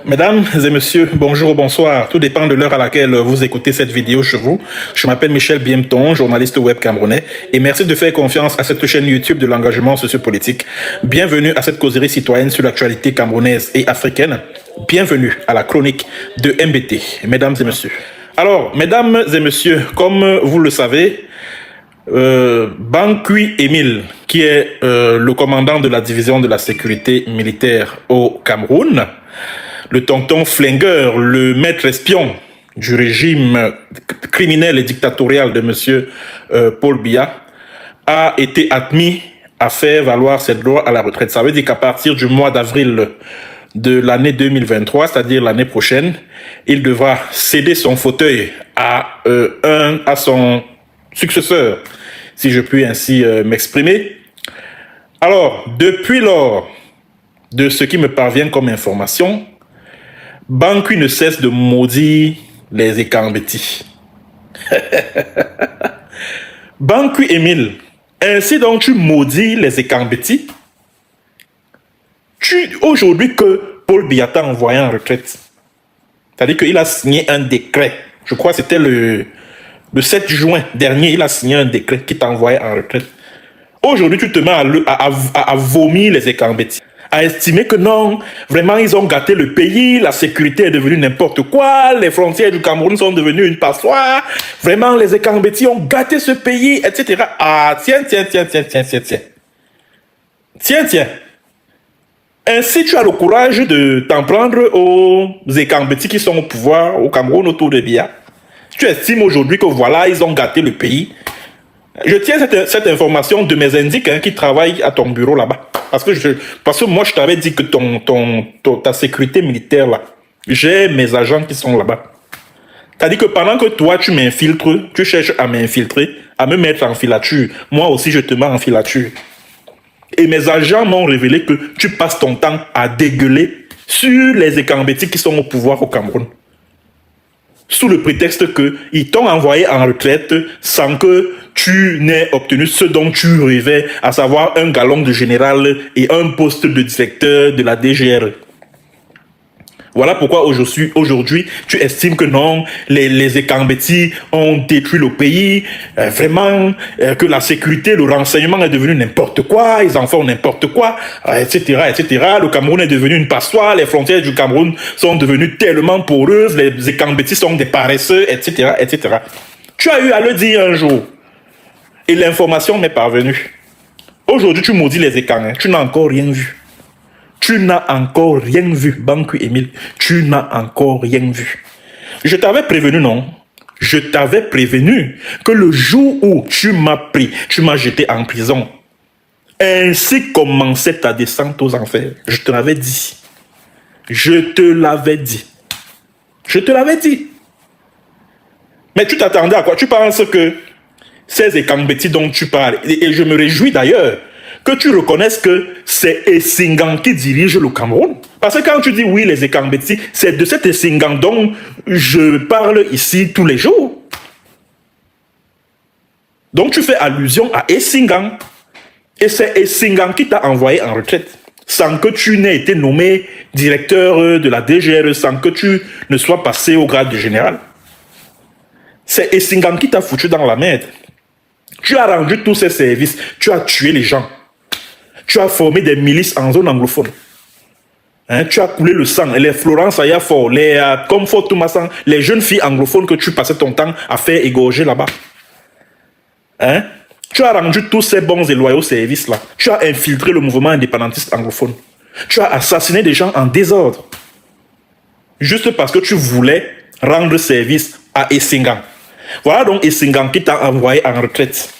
Mesdames et messieurs, bonjour ou bonsoir. Tout dépend de l'heure à laquelle vous écoutez cette vidéo chez vous. Je m'appelle Michel Biemton, journaliste web camerounais, et merci de faire confiance à cette chaîne YouTube de l'engagement sociopolitique. Bienvenue à cette causerie citoyenne sur l'actualité camerounaise et africaine. Bienvenue à la chronique de MBT, mesdames et messieurs. Alors, mesdames et messieurs, comme vous le savez, Bankui Émile, qui est le commandant de la division de la sécurité militaire au Cameroun, le tonton flingueur, le maître espion du régime criminel et dictatorial de monsieur Paul Biya, a été admis à faire valoir ses droits à la retraite. Ça veut dire qu'à partir du mois d'avril de l'année 2023, c'est-à-dire l'année prochaine, il devra céder son fauteuil à son successeur, si je puis ainsi m'exprimer. Alors, depuis lors de ce qui me parvient comme information, Bankui ne cesse de maudire les Ekambeti. Bankui Émile, ainsi donc tu maudis les Ekambeti. Aujourd'hui que Paul Biya t'a envoyé en retraite, c'est-à-dire qu'il a signé un décret, je crois que c'était le 7 juin dernier, il a signé un décret qui t'a envoyé en retraite. Aujourd'hui, tu te mets à vomir les Ekambeti, à estimer que non, vraiment, ils ont gâté le pays, la sécurité est devenue n'importe quoi, les frontières du Cameroun sont devenues une passoire, vraiment, les Ekambeti ont gâté ce pays, etc. Ah, tiens. Ainsi, tu as le courage de t'en prendre aux Ekambeti qui sont au pouvoir au Cameroun autour de Biya. Tu estimes aujourd'hui que voilà, ils ont gâté le pays. Je tiens cette information de mes indiques qui travaillent à ton bureau là-bas. Parce que moi, je t'avais dit que ta sécurité militaire là, j'ai mes agents qui sont là-bas. C'est-à-dire que pendant que toi, tu m'infiltres, tu cherches à m'infiltrer, à me mettre en filature, moi aussi, je te mets en filature. Et mes agents m'ont révélé que tu passes ton temps à dégueuler sur les Ekambeti qui sont au pouvoir au Cameroun, sous le prétexte qu'ils t'ont envoyé en retraite sans que tu n'aies obtenu ce dont tu rêvais, à savoir un galon de général et un poste de directeur de la DGR. Voilà pourquoi aujourd'hui, tu estimes que non, les Ekambeti ont détruit le pays, vraiment, que la sécurité, le renseignement est devenu n'importe quoi, ils en font n'importe quoi, etc. Le Cameroun est devenu une passoire, les frontières du Cameroun sont devenues tellement poreuses, les Ekambeti sont des paresseux, etc. Tu as eu à le dire un jour, et l'information m'est parvenue. Aujourd'hui, tu maudis les Ekambeti, tu n'as encore rien vu. Tu n'as encore rien vu, Bankui Émile. Tu n'as encore rien vu. Je t'avais prévenu, non? Je t'avais prévenu que le jour où tu m'as pris, tu m'as jeté en prison. Ainsi commençait ta descente aux enfers. Je te l'avais dit. Je te l'avais dit. Je te l'avais dit. Mais tu t'attendais à quoi? Tu penses que ces Ekambeti dont tu parles, et je me réjouis d'ailleurs, que tu reconnaisses que c'est Essingan qui dirige le Cameroun. Parce que quand tu dis oui, les Ekambeti, c'est de cet Essingan dont je parle ici tous les jours. Donc tu fais allusion à Essingan. Et c'est Essingan qui t'a envoyé en retraite, sans que tu n'aies été nommé directeur de la DGR, sans que tu ne sois passé au grade de général. C'est Essingan qui t'a foutu dans la merde. Tu as rendu tous ces services, tu as tué les gens. Tu as formé des milices en zone anglophone. Tu as coulé le sang. Les Florence Ayafor, les Comfort Toumassan, les jeunes filles anglophones que tu passais ton temps à faire égorger là-bas. Tu as rendu tous ces bons et loyaux services là. Tu as infiltré le mouvement indépendantiste anglophone. Tu as assassiné des gens en désordre. Juste parce que tu voulais rendre service à Essingan. Voilà donc Essingan qui t'a envoyé en retraite.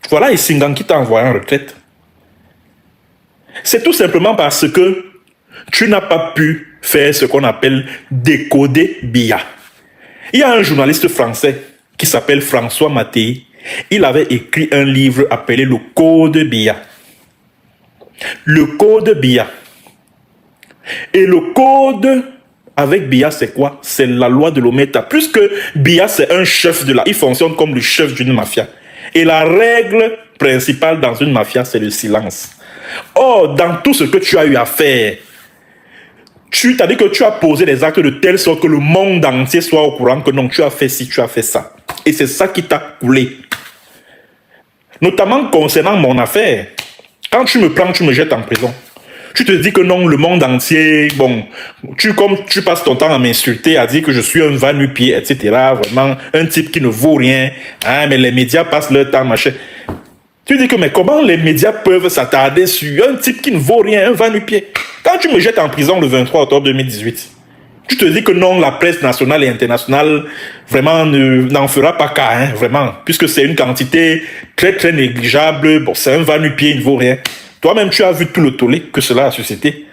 Voilà Essingan qui t'a envoyé en retraite. C'est tout simplement parce que tu n'as pas pu faire ce qu'on appelle décoder Biya. Il y a un journaliste français qui s'appelle François Mattei. Il avait écrit un livre appelé Le Code Biya. Le Code Biya. Et le code avec Biya, c'est quoi? C'est la loi de l'Ometa. Puisque Biya, c'est un chef il fonctionne comme le chef d'une mafia. Et la règle principale dans une mafia, c'est le silence. Or, dans tout ce que tu as eu à faire, tu t'as dit que tu as posé des actes de telle sorte que le monde entier soit au courant que non, tu as fait ci, tu as fait ça. Et c'est ça qui t'a coulé. Notamment concernant mon affaire. Quand tu me prends, tu me jettes en prison. Tu te dis que non, le monde entier, bon, comme tu passes ton temps à m'insulter, à dire que je suis un va-nu-pied, etc. Vraiment, un type qui ne vaut rien. Hein, mais les médias passent leur temps, machin. Tu dis que, mais comment les médias peuvent s'attarder sur un type qui ne vaut rien, un va-nu-pied? Quand tu me jettes en prison le 23 octobre 2018, tu te dis que non, la presse nationale et internationale, vraiment, n'en fera pas cas, hein, vraiment, puisque c'est une quantité très, très négligeable. Bon, c'est un va-nu-pied, il ne vaut rien. Toi-même, tu as vu tout le tollé que cela a suscité.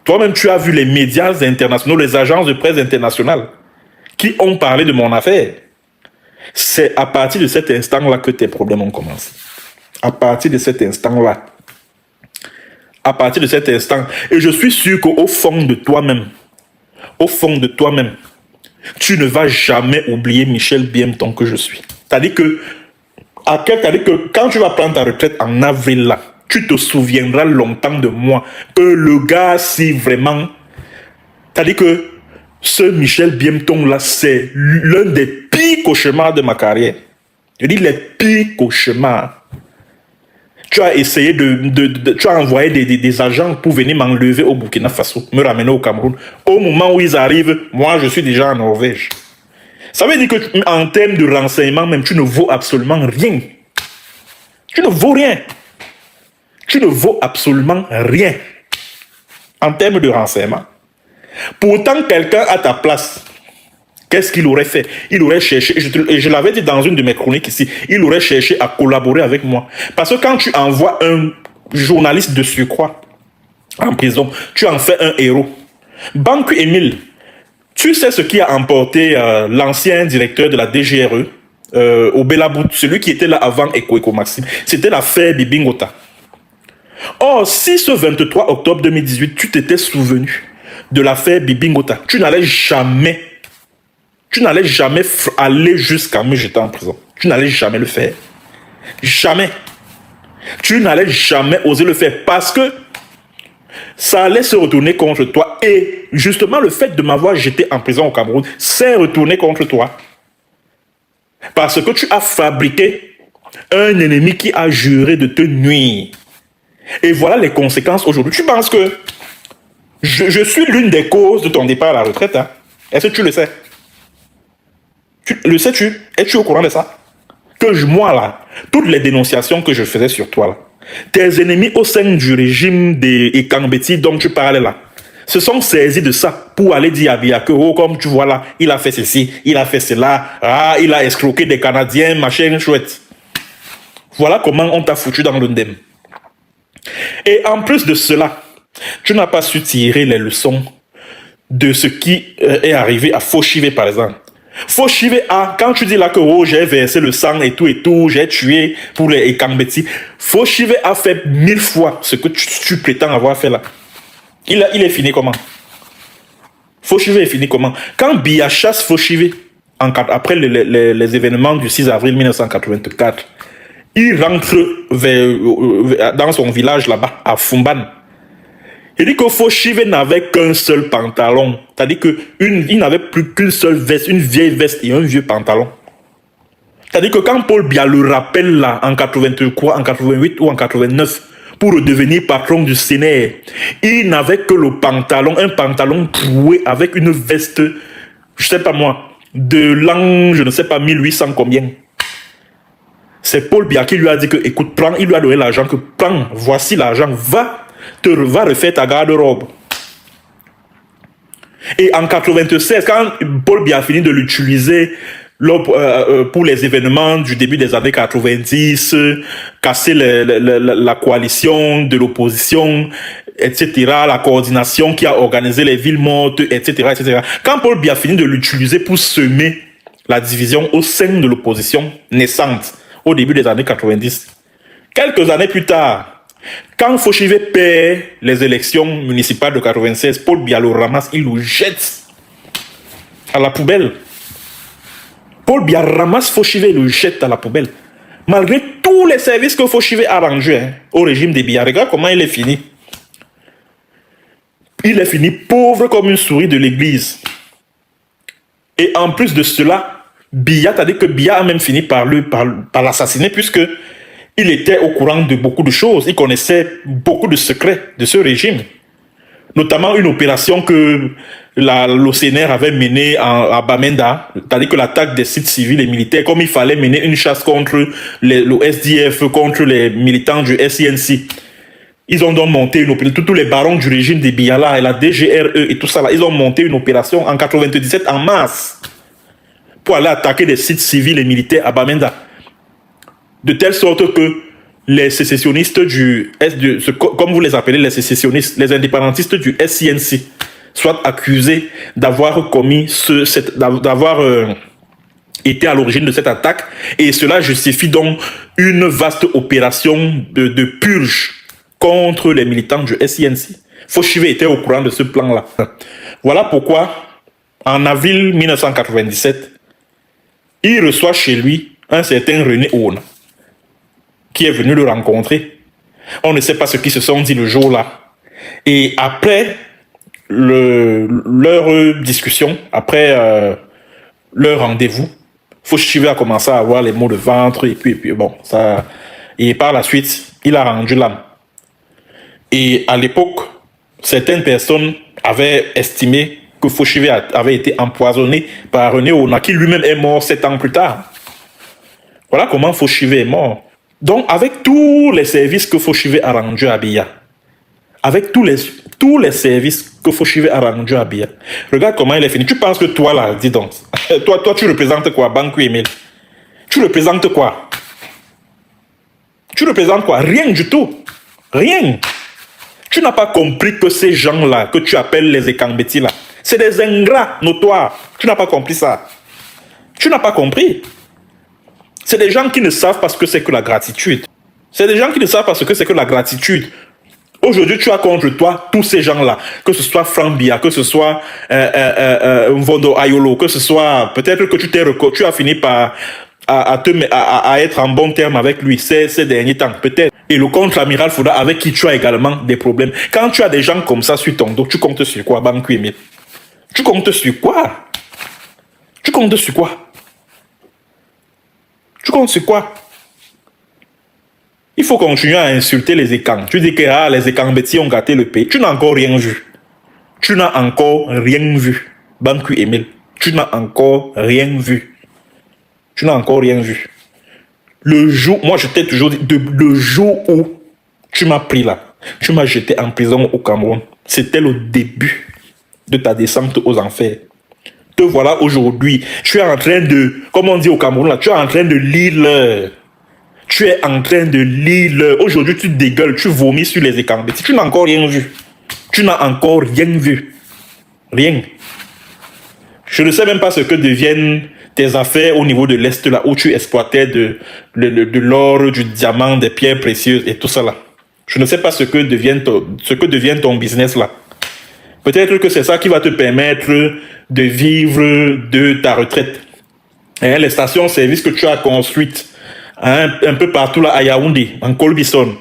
Toi-même, tu as vu les médias internationaux, les agences de presse internationales qui ont parlé de mon affaire. C'est à partir de cet instant-là que tes problèmes ont commencé. À partir de cet instant-là. À partir de cet instant. Et je suis sûr qu'au fond de toi-même, tu ne vas jamais oublier Michel Biemton que je suis. C'est-à-dire que quand tu vas prendre ta retraite en avril là, tu te souviendras longtemps de moi. Que le gars, si vraiment... C'est-à-dire que ce Michel Biemton là, c'est l'un des pires cauchemars de ma carrière. Je dis les pires cauchemars. Tu as essayé tu as envoyé des agents pour venir m'enlever au Burkina Faso, me ramener au Cameroun. Au moment où ils arrivent, moi je suis déjà en Norvège. Ça veut dire que en termes de renseignement, même tu ne vaux absolument rien. Tu ne vaux rien. Tu ne vaux absolument rien en termes de renseignement. Pourtant, quelqu'un à ta place, qu'est-ce qu'il aurait fait? Il aurait cherché, et je l'avais dit dans une de mes chroniques ici, il aurait cherché à collaborer avec moi. Parce que quand tu envoies un journaliste de surcroît en prison, tu en fais un héros. Banque Émile, tu sais ce qui a emporté l'ancien directeur de la DGRE au Belabout, celui qui était là avant Eko Maxime. C'était l'affaire Bibi Ngota. Or, si ce 23 octobre 2018, tu t'étais souvenu de l'affaire Bibi Ngota, tu n'allais jamais aller jusqu'à me jeter en prison. Tu n'allais jamais le faire. Jamais. Tu n'allais jamais oser le faire parce que ça allait se retourner contre toi. Et justement, le fait de m'avoir jeté en prison au Cameroun s'est retourné contre toi. Parce que tu as fabriqué un ennemi qui a juré de te nuire. Et voilà les conséquences aujourd'hui. Tu penses que je suis l'une des causes de ton départ à la retraite, hein? Est-ce que tu le sais? Le sais-tu? Es-tu au courant de ça? Que moi, là, toutes les dénonciations que je faisais sur toi, là, tes ennemis au sein du régime des Ekambeti dont tu parlais là, se sont saisis de ça pour aller dire à Biya que, oh, comme tu vois là, il a fait ceci, il a fait cela, ah, il a escroqué des Canadiens, machin chouette. Voilà comment on t'a foutu dans l'undem. Et en plus de cela, tu n'as pas su tirer les leçons de ce qui est arrivé à Foshive, par exemple. Foshive a, quand tu dis là que oh, j'ai versé le sang et tout, j'ai tué pour les Ekambeti, Foshive a fait 1000 fois ce que tu prétends avoir fait là. Il est fini comment? Foshive est fini comment? Quand Biya chasse Foshive, après les événements du 6 avril 1984, il rentre dans son village là-bas, à Fumban. Il dit que Foshive n'avait qu'un seul pantalon. C'est-à-dire qu'il n'avait plus qu'une seule veste, une vieille veste et un vieux pantalon. C'est-à-dire que quand Paul Biya le rappelle là, en 83, en 88 ou en 89, pour redevenir patron du Sénat, il n'avait que le pantalon, un pantalon troué avec une veste, je sais pas moi, de l'an, je ne sais pas, 1800 combien. C'est Paul Biya qui lui a dit que, écoute, prends, il lui a donné l'argent, que prends, voici l'argent, va refaire ta garde-robe. Et en 96, quand Paul Biya a fini de l'utiliser pour les événements du début des années 90, casser la coalition de l'opposition, etc., la coordination qui a organisé les villes mortes, etc., etc. Quand Paul Biya a fini de l'utiliser pour semer la division au sein de l'opposition naissante au début des années 90, quelques années plus tard, quand Foshive perd les élections municipales de 96, Paul Biya le ramasse, il le jette à la poubelle. Paul Biya ramasse Foshive et le jette à la poubelle. Malgré tous les services que Fauchive a rendus au régime des Biya, regarde comment il est fini. Il est fini pauvre comme une souris de l'église. Et en plus de cela, Biya, t'as dit que Biya a même fini par l'assassiner puisque il était au courant de beaucoup de choses. Il connaissait beaucoup de secrets de ce régime. Notamment une opération que l'OCNR avait menée à Bamenda, c'est-à-dire que l'attaque des sites civils et militaires, comme il fallait mener une chasse contre le SDF, contre les militants du SINC. Ils ont donc monté une opération, tous les barons du régime des Biala et la DGRE et tout ça là, ils ont monté une opération en 97 en mars pour aller attaquer des sites civils et militaires à Bamenda. De telle sorte que les sécessionnistes comme vous les appelez les sécessionnistes, les indépendantistes du SINC, soient accusés d'avoir commis été à l'origine de cette attaque, et cela justifie donc une vaste opération de purge contre les militants du SINC. Fauchive était au courant de ce plan-là. Voilà pourquoi, en avril 1997, il reçoit chez lui un certain René Ouna, qui est venu le rencontrer. On ne sait pas ce qu'ils se sont dit le jour-là. Et après leur discussion, après leur rendez-vous, Fauchive a commencé à avoir les maux de ventre, et puis bon, ça... Et par la suite, il a rendu l'âme. Et à l'époque, certaines personnes avaient estimé que Fauchive avait été empoisonné par René Ouna, qui lui-même est mort 7 ans plus tard. Voilà comment Fauchive est mort. Donc, avec tous les services que Fauchive a rendus à Biya, avec tous les services que Fauchive a rendus à Biya, regarde comment il est fini. Tu penses que toi, là, dis donc, toi, tu représentes quoi, Bankou Emile? Tu représentes quoi? Tu représentes quoi? Rien du tout. Rien. Tu n'as pas compris que ces gens-là, que tu appelles les Ekambeti, là, c'est des ingrats notoires. Tu n'as pas compris ça. Tu n'as pas compris. C'est des gens qui ne savent pas ce que c'est que la gratitude. C'est des gens qui ne savent pas ce que c'est que la gratitude. Aujourd'hui, tu as contre toi tous ces gens-là, que ce soit Frank Biya, que ce soit Mvondo Ayolo, que ce soit peut-être que tu as fini par à être en bon terme avec lui ces derniers temps, peut-être. Et le contre-amiral Fouda, avec qui tu as également des problèmes. Quand tu as des gens comme ça sur ton dos, tu comptes sur quoi, Bankou Emile? Tu comptes sur quoi? Tu comptes sur quoi? Tu comptes sur quoi? Il faut continuer à insulter les Ekang. Tu dis que les Ekambeti ont gâté le pays. Tu n'as encore rien vu. Tu n'as encore rien vu. Bankou Emile, tu n'as encore rien vu. Tu n'as encore rien vu. Le jour, moi je t'ai toujours dit, le jour où tu m'as pris là, tu m'as jeté en prison au Cameroun, c'était le début de ta descente aux enfers. Te voilà aujourd'hui, tu es en train de, comme on dit au Cameroun là, tu es en train de lire l'heure. Tu es en train de lire l'heure. Aujourd'hui tu dégueules, tu vomis sur les Ekambeti. Tu n'as encore rien vu. Tu n'as encore rien vu. Rien. Je ne sais même pas ce que deviennent tes affaires au niveau de l'Est là, où tu exploitais de l'or, du diamant, des pierres précieuses et tout ça là. Je ne sais pas ce que devient ton business là. Peut-être que c'est ça qui va te permettre de vivre de ta retraite. Et les stations-service que tu as construites un peu partout là à Yaoundé, en Colbison.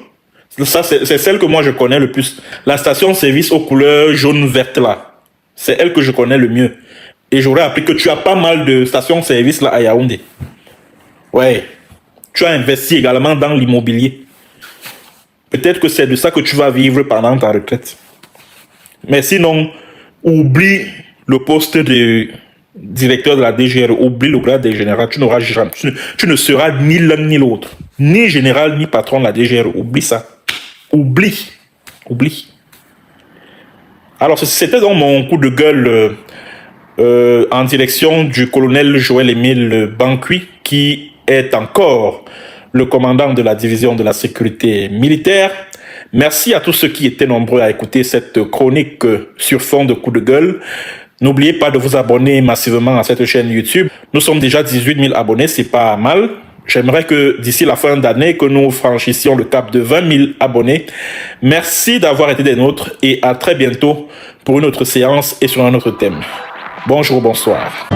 Ça, c'est celle que moi je connais le plus. La station-service aux couleurs jaune-verte là. C'est elle que je connais le mieux. Et j'aurais appris que tu as pas mal de stations-service là à Yaoundé. Ouais. Tu as investi également dans l'immobilier. Peut-être que c'est de ça que tu vas vivre pendant ta retraite. Mais sinon, oublie le poste de directeur de la DGR, oublie le grade des généraux. Tu n'auras jamais, tu ne seras ni l'un ni l'autre. Ni général, ni patron de la DGR. Oublie ça. Oublie. Oublie. Alors, c'était donc mon coup de gueule en direction du colonel Joël-Émile Bankou, qui est encore le commandant de la division de la sécurité militaire. Merci à tous ceux qui étaient nombreux à écouter cette chronique sur fond de coup de gueule. N'oubliez pas de vous abonner massivement à cette chaîne YouTube. Nous sommes déjà 18 000 abonnés, c'est pas mal. J'aimerais que d'ici la fin d'année, que nous franchissions le cap de 20 000 abonnés. Merci d'avoir été des nôtres et à très bientôt pour une autre séance et sur un autre thème. Bonjour, bonsoir.